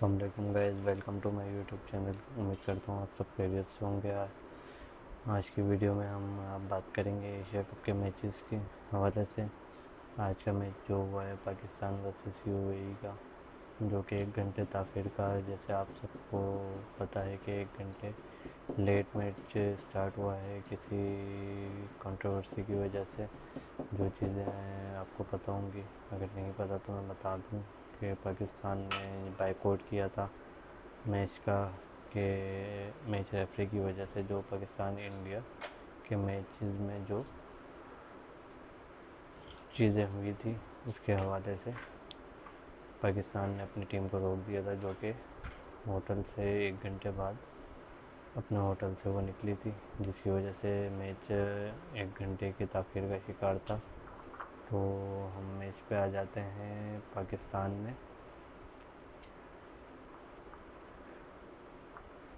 अस्सलाम guys, welcome to my YouTube channel. उम्मीद करता हूँ आप सब खैरियत से होंगे। आज की वीडियो में हम बात करेंगे एशिया कप के मैचेस के हवाले से। आज का मैच जो हुआ है पाकिस्तान वर्सेस यूएई का, जो कि 1 घंटे ताख़िर का है। जैसे आप सबको पता है कि 1 घंटे लेट मैच स्टार्ट हुआ है किसी कंट्रोवर्सी की वजह से। जो चीज़ें आपको पता होंगी, अगर नहीं पता तो मैं बता दूँ कि पाकिस्तान ने बाइकआउट किया था मैच का, के मैच रेफरी की वजह से। जो पाकिस्तान इंडिया के मैचेस में जो चीज़ें हुई थी उसके हवाले से पाकिस्तान ने अपनी टीम को रोक दिया था, जो कि होटल से 1 घंटे बाद अपने होटल से वो निकली थी, जिसकी वजह से मैच 1 घंटे की ताख़िर का शिकार था। तो हम मैच पे आ जाते हैं। पाकिस्तान ने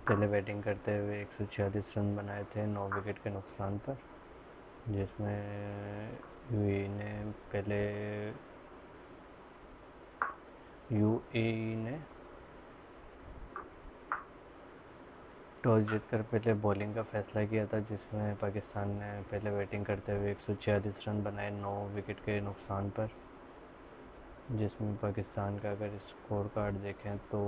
पहले बैटिंग करते हुए 146 रन बनाए थे 9 विकेट के नुकसान पर, जिसमें यूएई ने पहले यूएई ने टॉस जीतकर पहले बॉलिंग का फैसला किया था, जिसमें पाकिस्तान ने पहले बैटिंग करते हुए 146 रन बनाए 9 विकेट के नुकसान पर। जिसमें पाकिस्तान का अगर स्कोर कार्ड देखें तो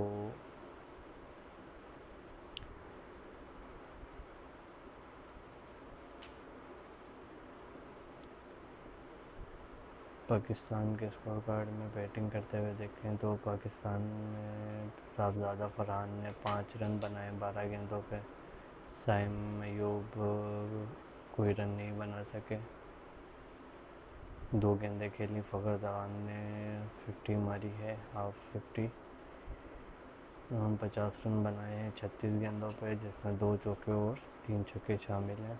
पाकिस्तान के स्कोर कार्ड में बैटिंग करते हुए देखें तो पाकिस्तान में साहबजादा फरहान ने 5 रन बनाए 12 गेंदों पे। साइम अयूब कोई रन नहीं बना सके, 2 गेंदें खेली। फ़खर जमान ने 50 मारी है, हाफ 50। 50 रन बनाए हैं 36 गेंदों पर, जिसमें 2 चौके और 3 छक्के शामिल हैं।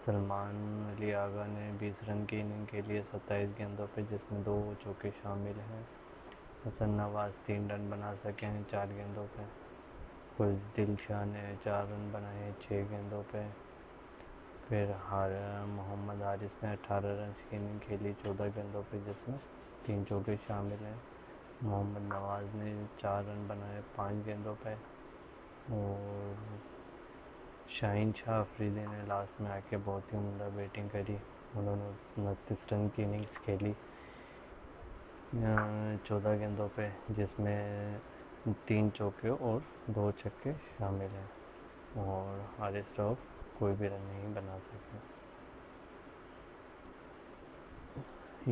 सलमान अली आगा ने 20 रन की इनिंग खेली है 27 गेंदों पर, जिसमें 2 चौके शामिल हैं। हसन नवाज 3 रन बना सके हैं 4 गेंदों पर। खुशदिल शाह ने 4 रन बनाए हैं 6 गेंदों पर। फिर मोहम्मद हारिस ने 18 रन की इनिंग खेली 14 गेंदों पर, जिसमें 3 चौके शामिल हैं। मोहम्मद नवाज ने 4 रन बनाए 5 गेंदों पर। और शाहीन शाह अफरीदी ने लास्ट में आके बहुत ही उम्दा बैटिंग करी। उन्होंने 29 रन की इनिंग्स खेली 14 गेंदों पे, जिसमें 3 चौके और 2 छक्के शामिल हैं। और हारिस रऊफ कोई भी रन नहीं बना सके।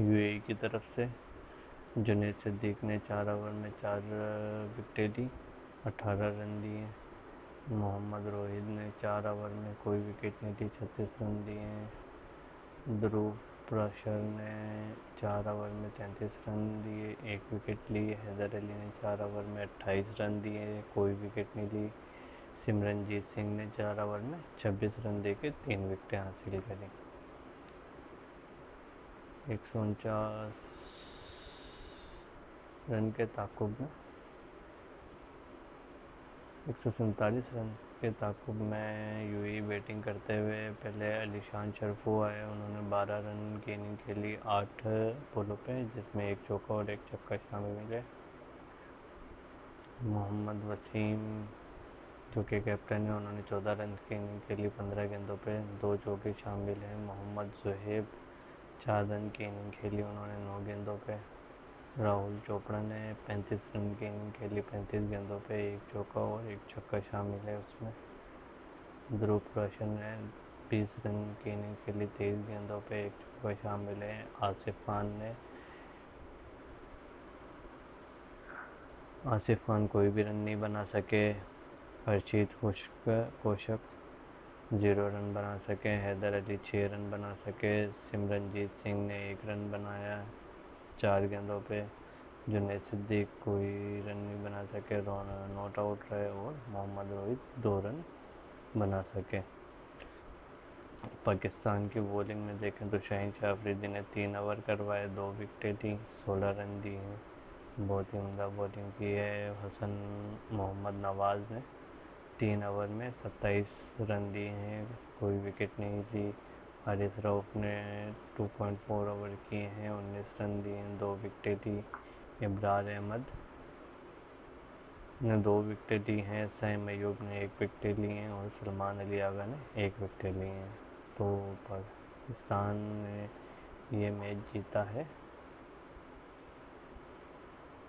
यूएई की तरफ से जुनैद सिद्दीक ने 4 ओवर में 4 विकेटें ली, 18 रन दिए। मोहम्मद रोहित ने 4 ओवर में कोई विकेट नहीं ली, 36 रन दिए हैं। ध्रुव प्रशर ने 4 ओवर में 33 रन दिए, 1 विकेट ली। हैदर अली ने 4 ओवर में 28 रन दिए, कोई विकेट नहीं ली। सिमरनजीत सिंह ने 4 ओवर में 26 रन देके 3 विकेटें हासिल करी। 149 रन के ताकुब में 147 रन के ताकुब में यूएई बैटिंग करते हुए पहले अलीशान शरफू आए। उन्होंने 12 रन की इनिंग खेली 8 बॉलों पे, जिसमें 1 चौका और 1 छक्का शामिल है। मोहम्मद वसीम जो कि कैप्टन है, उन्होंने 14 रन की इनिंग खेली 15 गेंदों पे, 2 चौके शामिल हैं। मोहम्मद जुहैब 4 रन की इनिंग खेली, उन्होंने 9 गेंदों पे। राहुल चोपड़ा ने 35 रन की इनिंग खेली 35 गेंदों पे, 1 चौका और 1 छक्का शामिल है उसमें। ध्रुव प्रशर ने 20 रन की इनिंग खेली 23 गेंदों पे, 1 चौका शामिल है। आसिफ खान कोई भी रन नहीं बना सके। हरशीत कोशक 0 रन बना सके। हैदर अली 6 रन बना सके। सिमरनजीत सिंह ने 1 रन बनाया 4 गेंदों पे। जुनैद सिद्दीक कोई रन नहीं बना सके, नॉट आउट रहे। और मोहम्मद रोहित 2 रन बना सके। पाकिस्तान की बॉलिंग में देखें तो शाहीन शाह अफरीदी ने 3 ओवर करवाए, 2 विकेटें ली, 16 रन दिए हैं। बहुत ही उम्दा बॉलिंग की है। हसन मोहम्मद नवाज ने 3 ओवर में 27 रन दिए हैं, कोई विकेट नहीं ली। हारिस रऊफ ने 2.4 ओवर किए हैं, 19 रन दिए हैं, 2 विकेटें ली। इब्रार अहमद ने 2 विकेटें ली हैं, सैम अयूब ने 1 विकेट ली हैं और सलमान अली आगा ने 1 विकेट ली हैं। तो पाकिस्तान ने ये मैच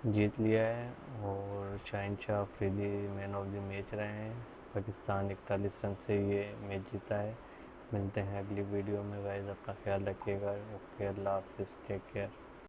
जीत लिया है और Shaheen Shah Afridi man of the match रहे हैं। पाकिस्तान 41 रन से ये मैच जीता है। मिलते हैं अगली वीडियो में गाइस, अपना ख्याल रखिएगा। ओके, अल्लाह हाफिज़, टेक केयर।